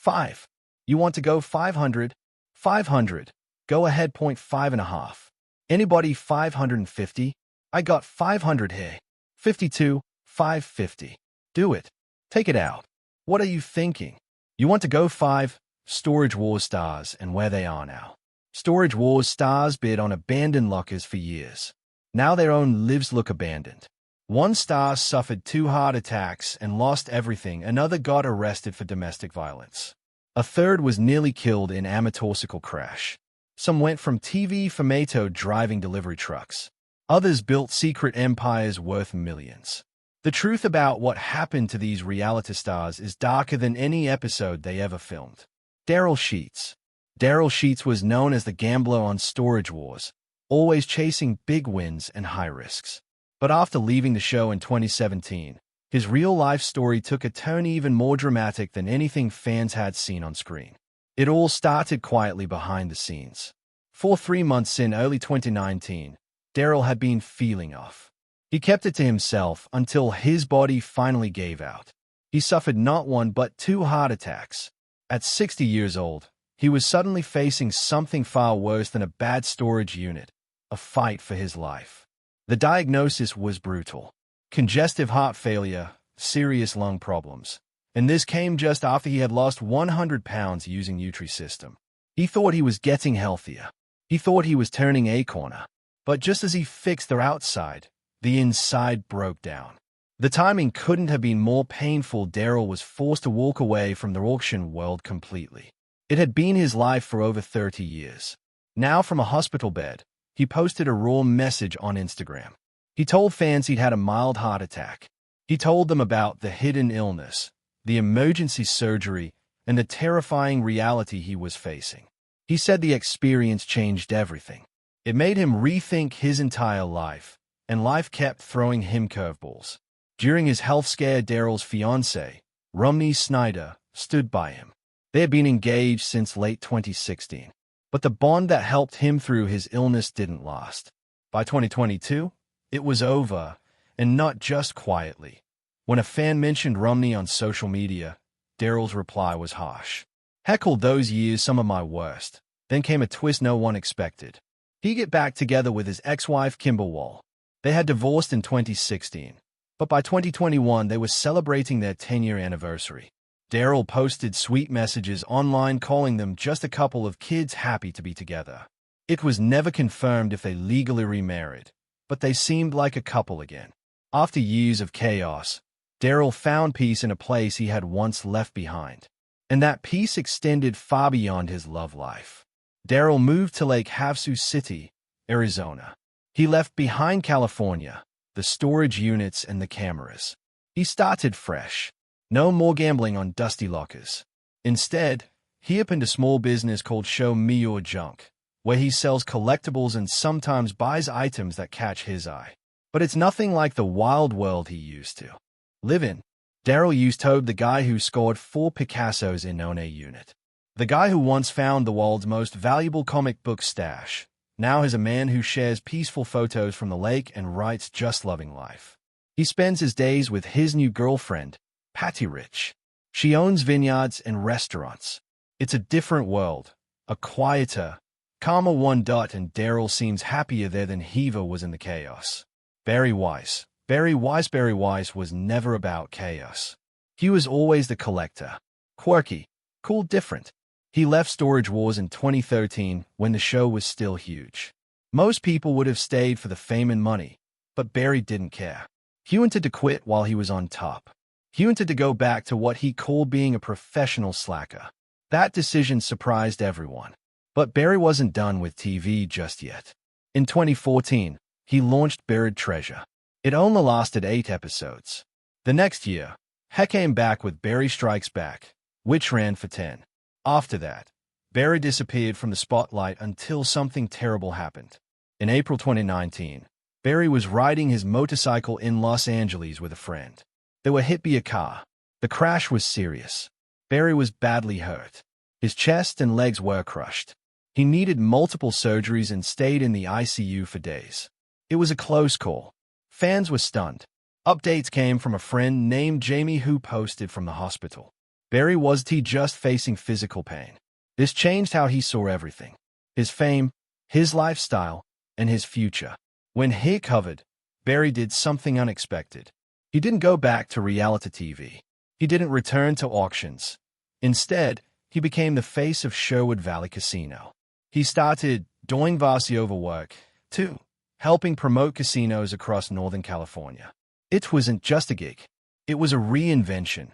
5. You want to go 500? 500. Go ahead, point 5.5. Anybody 550? I got 500 here. 52, 550. Do it. Take it out. What are you thinking? You want to go 5? Storage Wars stars and where they are now. Storage Wars stars bid on abandoned lockers for years. Now their own lives look abandoned. One star suffered 2 heart attacks and lost everything. Another got arrested for domestic violence. A third was nearly killed in a motorcycle crash. Some went from TV formato driving delivery trucks. Others built secret empires worth millions. The truth about what happened to these reality stars is darker than any episode they ever filmed. Daryl Sheets. Daryl Sheets was known as the gambler on Storage Wars, always chasing big wins and high risks. But after leaving the show in 2017, his real-life story took a turn even more dramatic than anything fans had seen on screen. It all started quietly behind the scenes. For 3 months in early 2019, Daryl had been feeling off. He kept it to himself until his body finally gave out. He suffered not 1 but 2 heart attacks. At 60 years old, he was suddenly facing something far worse than a bad storage unit, a fight for his life. The diagnosis was brutal. Congestive heart failure, serious lung problems. And this came just after he had lost 100 pounds using Nutri-System. He thought he was getting healthier. He thought he was turning a corner. But just as he fixed the outside, the inside broke down. The timing couldn't have been more painful. Daryl was forced to walk away from the auction world completely. It had been his life for over 30 years. Now, from a hospital bed, he posted a raw message on Instagram. He told fans he'd had a mild heart attack. He told them about the hidden illness, the emergency surgery, and the terrifying reality he was facing. He said the experience changed everything. It made him rethink his entire life, and life kept throwing him curveballs. During his health scare, Daryl's fiancée, Romney Snyder, stood by him. They had been engaged since late 2016, but the bond that helped him through his illness didn't last. By 2022, it was over, and not just quietly. When a fan mentioned Romney on social media, Daryl's reply was harsh. "Heckled those years some of my worst." Then came a twist no one expected. He got back together with his ex-wife Kimberwall. They had divorced in 2016, but by 2021 they were celebrating their 10-year anniversary. Daryl posted sweet messages online calling them just a couple of kids happy to be together. It was never confirmed if they legally remarried, but they seemed like a couple again. After years of chaos, Daryl found peace in a place he had once left behind, and that peace extended far beyond his love life. Daryl moved to Lake Havasu City, Arizona. He left behind California, the storage units and the cameras. He started fresh. No more gambling on dusty lockers. Instead, he opened a small business called Show Me Your Junk, where he sells collectibles and sometimes buys items that catch his eye. But it's nothing like the wild world he used to live in. Daryl used to be the guy who scored 4 Picassos in on a unit. The guy who once found the world's most valuable comic book stash, now is a man who shares peaceful photos from the lake and writes just loving life. He spends his days with his new girlfriend, Patty Rich. She owns vineyards and restaurants. It's a different world, a quieter, calmer one. And Daryl seems happier there than he ever was in the chaos. Barry Weiss. Barry Weiss was never about chaos. He was always the collector. Quirky, cool, different. He left Storage Wars in 2013 when the show was still huge. Most people would have stayed for the fame and money, but Barry didn't care. He wanted to quit while he was on top. He wanted to go back to what he called being a professional slacker. That decision surprised everyone. But Barry wasn't done with TV just yet. In 2014, he launched Buried Treasure. It only lasted 8 episodes. The next year, he came back with Barry Strikes Back, which ran for 10. After that, Barry disappeared from the spotlight until something terrible happened. In April 2019, Barry was riding his motorcycle in Los Angeles with a friend. They were hit by a car. The crash was serious. Barry was badly hurt. His chest and legs were crushed. He needed multiple surgeries and stayed in the ICU for days. It was a close call. Fans were stunned. Updates came from a friend named Jamie who posted from the hospital. Barry wasn't just facing physical pain. This changed how he saw everything. His fame, his lifestyle, and his future. When he recovered, Barry did something unexpected. He didn't go back to reality TV. He didn't return to auctions. Instead, he became the face of Sherwood Valley Casino. He started doing voiceover work, too, helping promote casinos across Northern California. It wasn't just a gig. It was a reinvention.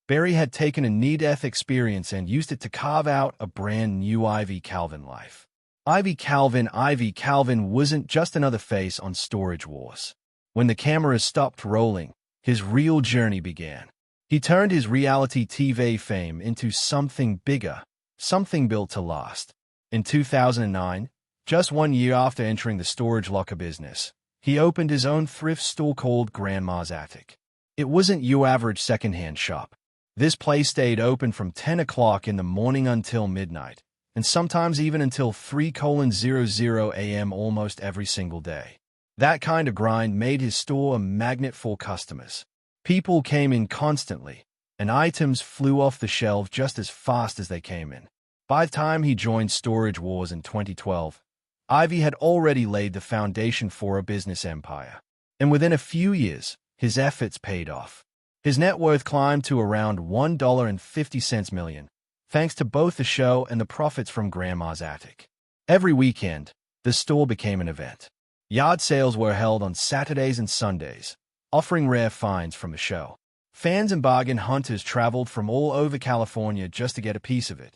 Barry had taken a near-death experience and used it to carve out a brand new Ivy Calvin life. Ivy Calvin wasn't just another face on Storage Wars. When the cameras stopped rolling, his real journey began. He turned his reality TV fame into something bigger, something built to last. In 2009, just 1 year after entering the storage locker business, he opened his own thrift store called Grandma's Attic. It wasn't your average secondhand shop. This place stayed open from 10 o'clock in the morning until midnight, and sometimes even until 3:00 a.m. almost every single day. That kind of grind made his store a magnet for customers. People came in constantly, and items flew off the shelf just as fast as they came in. By the time he joined Storage Wars in 2012, Ivy had already laid the foundation for a business empire. And within a few years, his efforts paid off. His net worth climbed to around $1.50 million, thanks to both the show and the profits from Grandma's Attic. Every weekend, the store became an event. Yard sales were held on Saturdays and Sundays, offering rare finds from the show. Fans and bargain hunters traveled from all over California just to get a piece of it.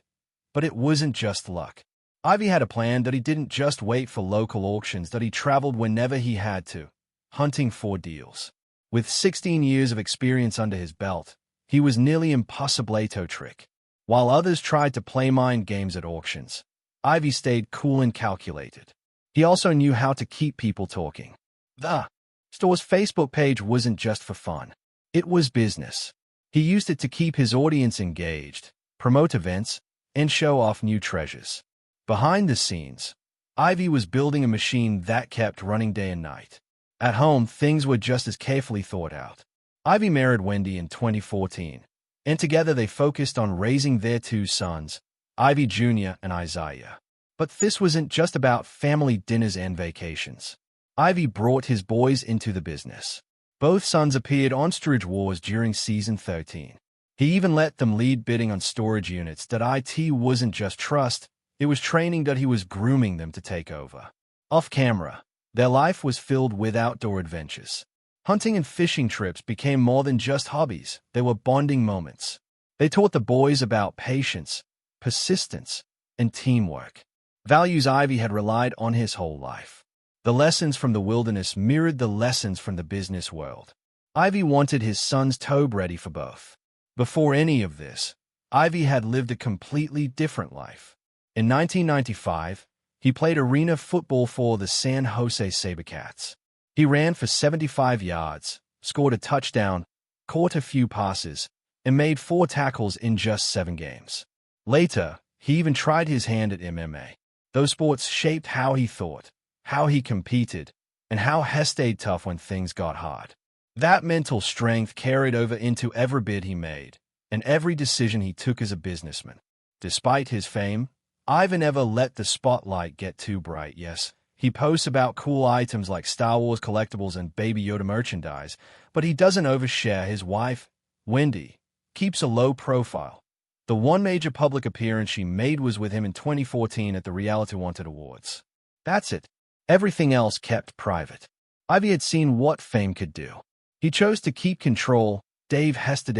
But it wasn't just luck. Ivy had a plan that he didn't just wait for local auctions, that he traveled whenever he had to, hunting for deals. With 16 years of experience under his belt, he was nearly impossible to trick. While others tried to play mind games at auctions, Ivy stayed cool and calculated. He also knew how to keep people talking. The store's Facebook page wasn't just for fun. It was business. He used it to keep his audience engaged, promote events, and show off new treasures. Behind the scenes, Ivy was building a machine that kept running day and night. At home, things were just as carefully thought out. Ivy married Wendy in 2014, and together they focused on raising their 2 sons, Ivy Jr. and Isaiah. But this wasn't just about family dinners and vacations. Ivy brought his boys into the business. Both sons appeared on Storage Wars during Season 13. He even let them lead bidding on storage units. That it wasn't just trust, it was training that he was grooming them to take over. Off camera, their life was filled with outdoor adventures. Hunting and fishing trips became more than just hobbies. They were bonding moments. They taught the boys about patience, persistence, and teamwork. Values Ivy had relied on his whole life. The lessons from the wilderness mirrored the lessons from the business world. Ivy wanted his sons to be ready for both. Before any of this, Ivy had lived a completely different life. In 1995, he played arena football for the San Jose SaberCats. He ran for 75 yards, scored a touchdown, caught a few passes, and made 4 tackles in just 7 games. Later, he even tried his hand at MMA. Those sports shaped how he thought, how he competed, and how he stayed tough when things got hard. That mental strength carried over into every bid he made, and every decision he took as a businessman. Despite his fame, Ivy never let the spotlight get too bright. Yes, he posts about cool items like Star Wars collectibles and Baby Yoda merchandise, but he doesn't overshare. His wife, Wendy, keeps a low profile. The one major public appearance she made was with him in 2014 at the Reality Wanted Awards. That's it. Everything else kept private. Ivy had seen what fame could do. He chose to keep control. Dave Hester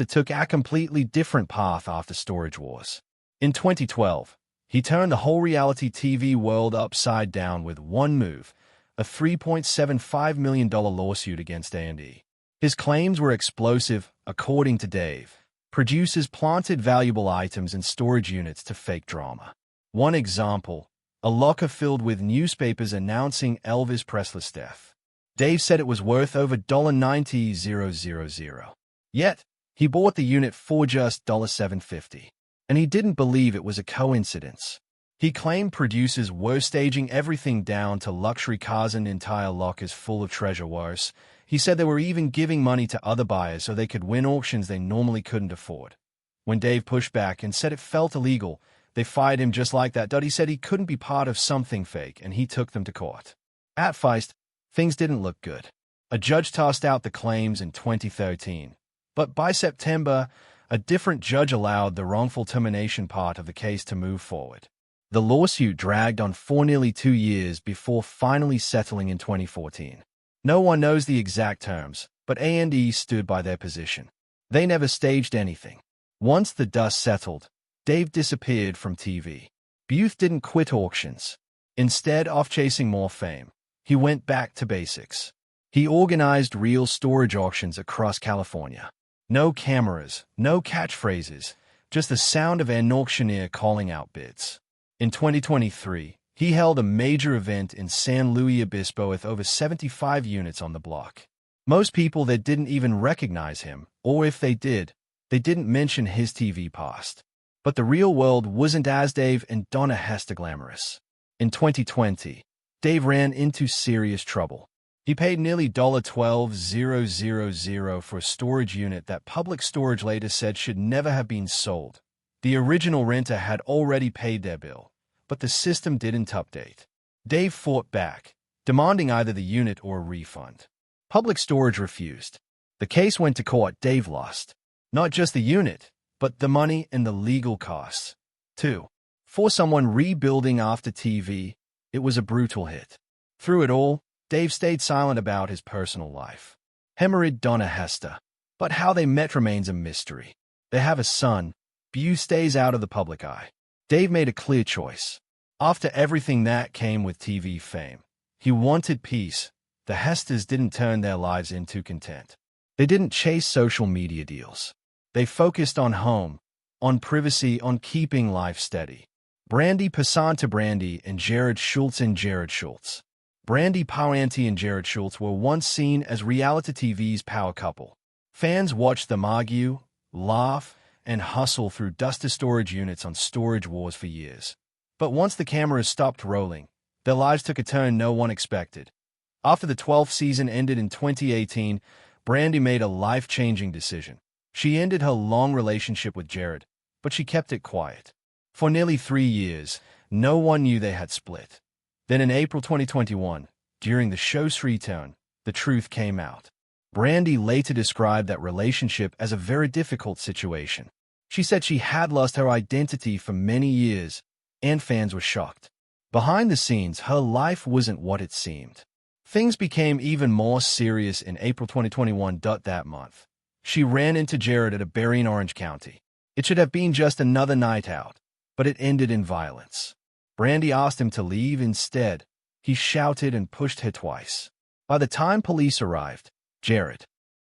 took a completely different path after Storage Wars. In 2012, he turned the whole reality TV world upside down with one move, a $3.75 million lawsuit against A&E. His claims were explosive, according to Dave. Producers planted valuable items in storage units to fake drama. One example, a locker filled with newspapers announcing Elvis Presley's death. Dave said it was worth over $90,000. Yet, he bought the unit for just $750. And he didn't believe it was a coincidence. He claimed producers were staging everything down to luxury cars and entire lockers full of treasure. Worse, He said they were even giving money to other buyers so they could win auctions they normally couldn't afford. When Dave pushed back and said it felt illegal, they fired him just like that. He said he couldn't be part of something fake, and he took them to court. At Feist, things didn't look good. A judge tossed out the claims in 2013. But by September, a different judge allowed the wrongful termination part of the case to move forward. The lawsuit dragged on for nearly 2 years before finally settling in 2014. No one knows the exact terms, but A&E stood by their position. They never staged anything. Once the dust settled, Dave disappeared from TV. Booth didn't quit auctions. Instead of chasing more fame, he went back to basics. He organized real storage auctions across California. No cameras, no catchphrases, just the sound of an auctioneer calling out bids. In 2023, he held a major event in San Luis Obispo with over 75 units on the block. Most people that didn't even recognize him, or if they did, they didn't mention his TV past. But the real world wasn't as Dave and Donna Hester glamorous. In 2020, Dave ran into serious trouble. He paid nearly $12,000 for a storage unit that Public Storage later said should never have been sold. The original renter had already paid their bill, but the system didn't update. Dave fought back, demanding either the unit or a refund. Public Storage refused. The case went to court. Dave lost. Not just the unit, but the money and the legal costs, too. For someone rebuilding after TV, it was a brutal hit. Through it all, Dave stayed silent about his personal life. Hemorrhaged Donna Hester. But how they met remains a mystery. They have a son. Booth stays out of the public eye. Dave made a clear choice. After everything that came with TV fame, he wanted peace. The Hesters didn't turn their lives into content. They didn't chase social media deals. They focused on home, on privacy, on keeping life steady. Brandy Passante Brandy and Jared Schultz Brandy Powante and Jared Schultz were once seen as reality TV's power couple. Fans watched them argue, laugh, and hustle through dusty storage units on Storage Wars for years. But once the cameras stopped rolling, their lives took a turn no one expected. After the 12th season ended in 2018, Brandy made a life-changing decision. She ended her long relationship with Jared, but she kept it quiet. For nearly 3 years, no one knew they had split. Then in April 2021, during the show's return, the truth came out. Brandy later described that relationship as a very difficult situation. She said she had lost her identity for many years, and fans were shocked. Behind the scenes, her life wasn't what it seemed. Things became even more serious in April 2021. That month, she ran into Jared at a bar in Orange County. It should have been just another night out, but it ended in violence. Brandy asked him to leave instead. He shouted and pushed her twice. By the time police arrived, Jared